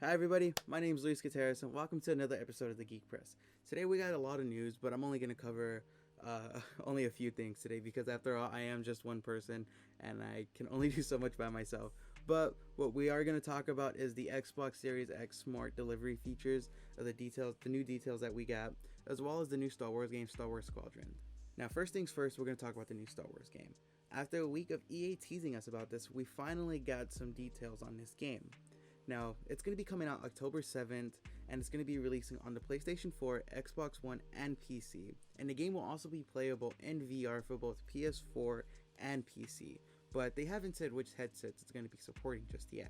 Hi everybody, my name is Luis Gutierrez and welcome to another episode of the Geek Press. Today we got a lot of news, but I'm only going to cover only a few things today because after all I am just one person and I can only do so much by myself. But what we are going to talk about is the Xbox Series X smart delivery features, the new details that we got, as well as the new Star Wars game, Star Wars Squadron. Now first things first, we're going to talk about the new Star Wars game. After a week of EA teasing us about this, we finally got some details on this game. Now, it's going to be coming out October 7th, and it's going to be releasing on the PlayStation 4, Xbox One, and PC. And the game will also be playable in VR for both PS4 and PC, but they haven't said which headsets it's going to be supporting just yet.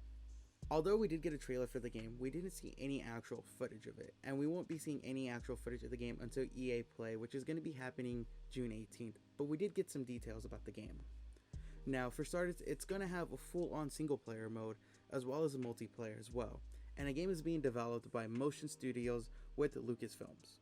Although we did get a trailer for the game, we didn't see any actual footage of it, and we won't be seeing any actual footage of the game until EA Play, which is going to be happening June 18th, but we did get some details about the game. Now, for starters, it's going to have a full-on single-player mode, as well as a multiplayer as well, and the game is being developed by Motion Studios with Lucasfilms.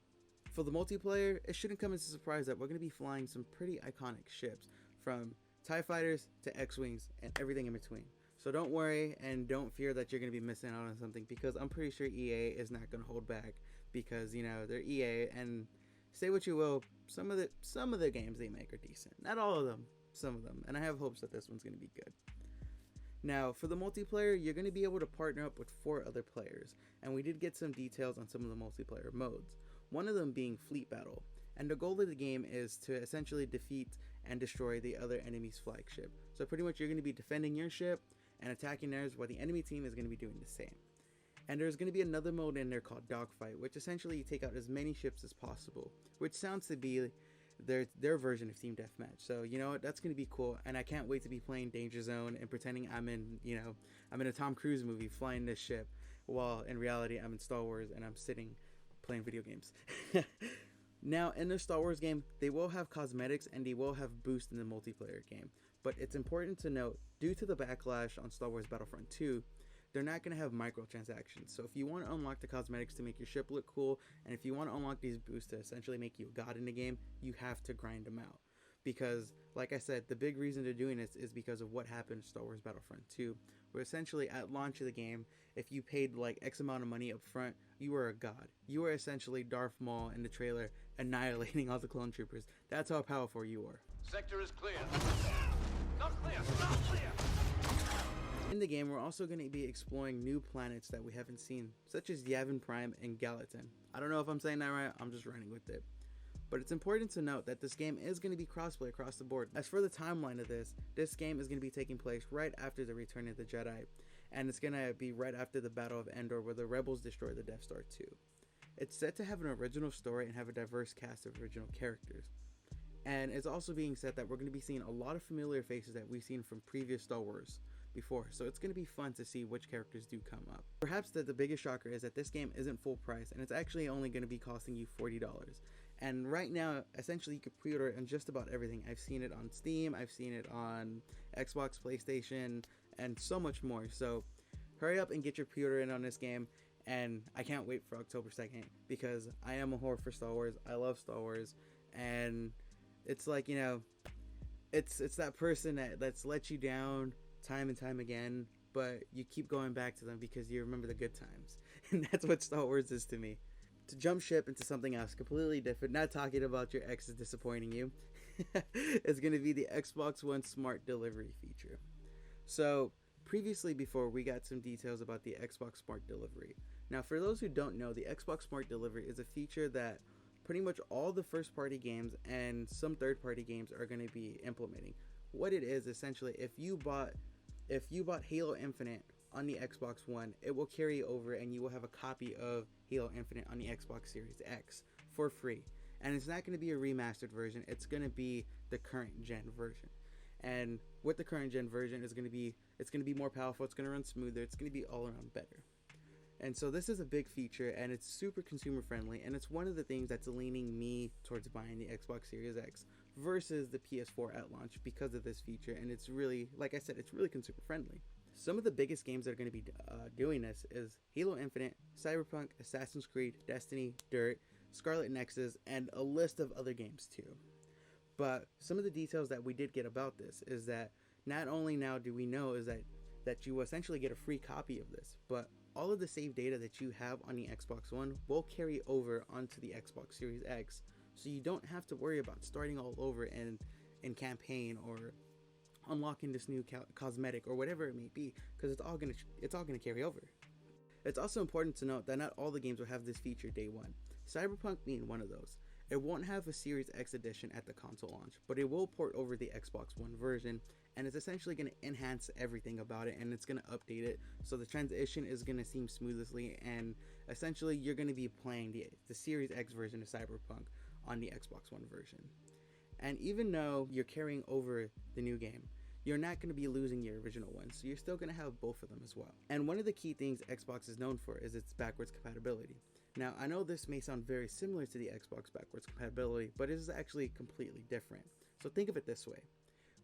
For the multiplayer, it shouldn't come as a surprise that we're going to be flying some pretty iconic ships, from TIE Fighters to X-Wings and everything in between. So don't worry and don't fear that you're going to be missing out on something, because I'm pretty sure EA is not going to hold back, because, you know, they're EA, and say what you will, some of the games they make are decent. Not all of them. Some of them, and I have hopes that this one's going to be good. Now, for the multiplayer, you're going to be able to partner up with 4 other players, and we did get some details on some of the multiplayer modes, one of them being Fleet Battle, and the goal of the game is to essentially defeat and destroy the other enemy's flagship. So pretty much you're going to be defending your ship and attacking theirs, while the enemy team is going to be doing the same. And there's going to be another mode in there called Dogfight, which essentially you take out as many ships as possible, which sounds to be their version of Team Deathmatch. So you know what, that's gonna be cool, and I can't wait to be playing Danger Zone and pretending I'm in a Tom Cruise movie flying this ship, while in reality I'm in Star Wars and I'm sitting playing video games. Now, in the Star Wars game, they will have cosmetics and they will have boosts in the multiplayer game, but it's important to note, due to the backlash on Star Wars Battlefront 2, they're not going to have microtransactions. So if you want to unlock the cosmetics to make your ship look cool, and if you want to unlock these boosts to essentially make you a god in the game, you have to grind them out. Because, like I said, the big reason they're doing this is because of what happened in Star Wars Battlefront 2, where essentially at launch of the game, if you paid like X amount of money up front, you were a god. You were essentially Darth Maul in the trailer, annihilating all the clone troopers. That's how powerful you are. Sector is clear. Not clear! Not clear! In the game, we're also going to be exploring new planets that we haven't seen, such as Yavin Prime and Gallatin. I don't know if I'm saying that right, I'm just running with it. But it's important to note that this game is going to be crossplay across the board. As for the timeline of this game is going to be taking place right after the Return of the Jedi, and it's going to be right after the Battle of Endor, where the Rebels destroy the Death Star 2. It's set to have an original story and have a diverse cast of original characters. And it's also being said that we're going to be seeing a lot of familiar faces that we've seen from previous Star Wars before, so it's going to be fun to see which characters do come up. Perhaps the biggest shocker is that this game isn't full price, and it's actually only going to be costing you $40. And right now, essentially, you can pre-order it on just about everything. I've seen it on Steam, I've seen it on Xbox, PlayStation, and so much more. So hurry up and get your pre-order in on this game, and I can't wait for October 2nd, because I am a whore for Star Wars. I love Star Wars, and it's like, you know, it's that person that's let you down time and time again, but you keep going back to them because you remember the good times. And that's what Star Wars is to me. To jump ship into something else completely different, not talking about your exes disappointing you, is going to be the Xbox One Smart Delivery feature. So previously, before, we got some details about the Xbox Smart Delivery. Now, for those who don't know, the Xbox Smart Delivery is a feature that pretty much all the first-party games and some third-party games are going to be implementing. What it is, essentially, if you bought Halo Infinite on the Xbox One, it will carry over and you will have a copy of Halo Infinite on the Xbox Series X for free. And it's not going to be a remastered version, it's going to be the current gen version. And with the current gen version, it's going to be more powerful, it's going to run smoother, it's going to be all around better. And so this is a big feature, and it's super consumer friendly, and it's one of the things that's leaning me towards buying the Xbox Series X versus the PS4 at launch because of this feature. And it's really, like I said, it's really consumer friendly. Some of the biggest games that are going to be doing this is Halo Infinite, Cyberpunk, Assassin's Creed, Destiny, Dirt, Scarlet Nexus, and a list of other games too. But some of the details that we did get about this is that not only now do we know is that you essentially get a free copy of this, but all of the save data that you have on the Xbox One will carry over onto the Xbox Series X, so you don't have to worry about starting all over in campaign or unlocking this new cosmetic or whatever it may be, because it's all gonna carry over. It's also important to note that not all the games will have this feature day one. Cyberpunk being one of those. It won't have a Series X edition at the console launch, but it will port over the Xbox One version, and it's essentially going to enhance everything about it, and it's going to update it, so the transition is going to seem smoothly, and essentially you're going to be playing the Series X version of Cyberpunk on the Xbox One version. And even though you're carrying over the new game, you're not going to be losing your original one, so you're still going to have both of them as well. And one of the key things Xbox is known for is its backwards compatibility. Now, I know this may sound very similar to the Xbox backwards compatibility, but it is actually completely different. So think of it this way.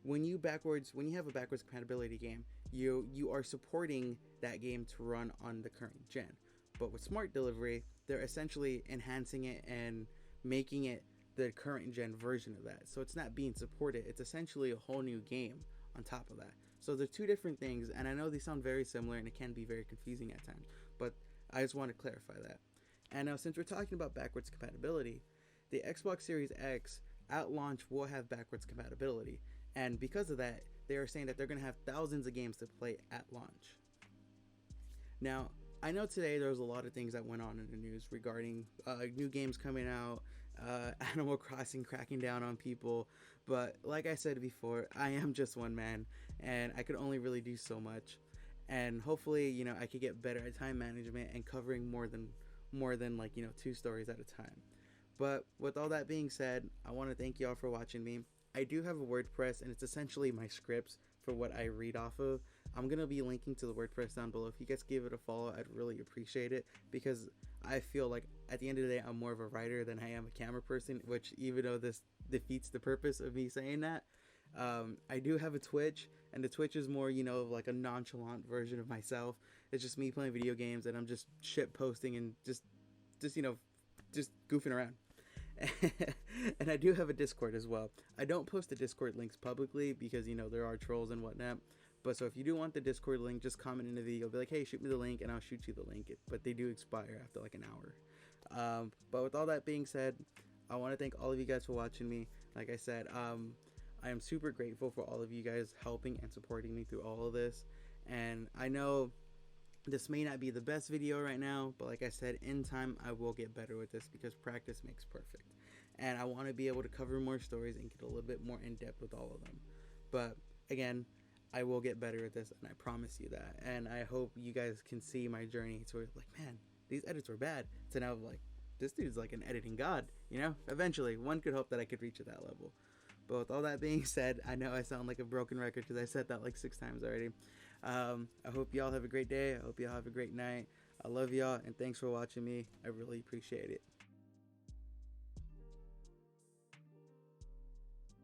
When you have a backwards compatibility game, you are supporting that game to run on the current gen. But with Smart Delivery, they're essentially enhancing it and making it the current gen version of that. So it's not being supported, it's essentially a whole new game on top of that. So they're two different things, and I know they sound very similar and it can be very confusing at times, but I just want to clarify that. And now, since we're talking about backwards compatibility, the Xbox Series X at launch will have backwards compatibility, and because of that, they are saying that they're going to have thousands of games to play at launch. Now, I know today there was a lot of things that went on in the news regarding new games coming out, Animal Crossing cracking down on people, but like I said before, I am just one man, and I could only really do so much, and hopefully, I could get better at time management and covering more than like 2 stories at a time. But with all that being said, I want to thank y'all for watching me. I do have a WordPress, and it's essentially my scripts for what I read off of. I'm gonna be linking to the WordPress down below. If you guys give it a follow, I'd really appreciate it, because I feel like at the end of the day I'm more of a writer than I am a camera person, which, even though this defeats the purpose of me saying that, I do have a Twitch, and the Twitch is more, like a nonchalant version of myself. It's just me playing video games, and I'm just shit posting and just goofing around. And I do have a Discord as well. I don't post the Discord links publicly because, there are trolls and whatnot. But so if you do want the Discord link, just comment in the video. Be like, hey, shoot me the link, and I'll shoot you the link. But they do expire after like an hour. But with all that being said, I want to thank all of you guys for watching me. Like I said, I am super grateful for all of you guys helping and supporting me through all of this. And I know this may not be the best video right now, but like I said, in time I will get better with this, because practice makes perfect. And I want to be able to cover more stories and get a little bit more in depth with all of them. But again, I will get better at this, and I promise you that. And I hope you guys can see my journey to where, like, man, these edits were bad, to now, like, this dude's like an editing god, Eventually, one could hope that I could reach at that level. But with all that being said, I know I sound like a broken record because I said that like 6 times already. I hope y'all have a great day. I hope y'all have a great night. I love y'all, and thanks for watching me. I really appreciate it.